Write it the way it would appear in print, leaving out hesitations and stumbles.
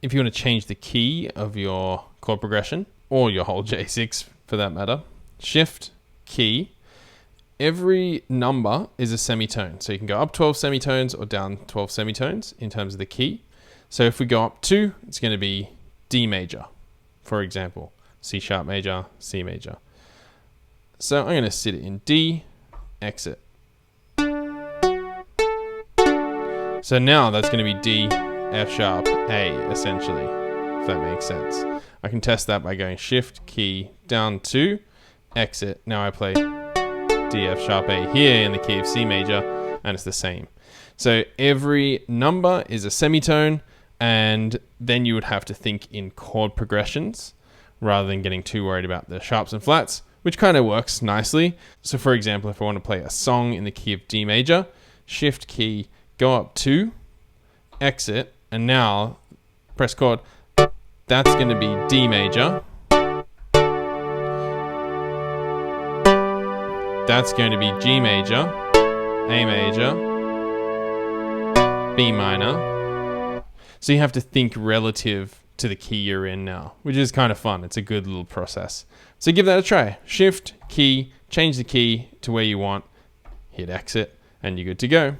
if you want to change the key of your chord progression, or your whole J6 for that matter, shift, key, every number is a semitone. So you can go up 12 semitones or down 12 semitones in terms of the key. So if we go up 2, it's going to be D major, for example, C sharp major, C major. So I'm going to sit it in D, exit. So now that's going to be D, F sharp, A, essentially, if that makes sense. I can test that by going shift, key, down 2, exit. Now I play D, F sharp, A here in the key of C major, and it's the same. So every number is a semitone, and then you would have to think in chord progressions rather than getting too worried about the sharps and flats, which kind of works nicely. So for example, if I want to play a song in the key of D major, shift key, go up 2, exit, and now press chord. That's going to be D major. That's going to be G major, A major, B minor. So you have to think relative to the key you're in now, which is kind of fun. It's a good little process. So give that a try. Shift, key, change the key to where you want, hit exit, and you're good to go.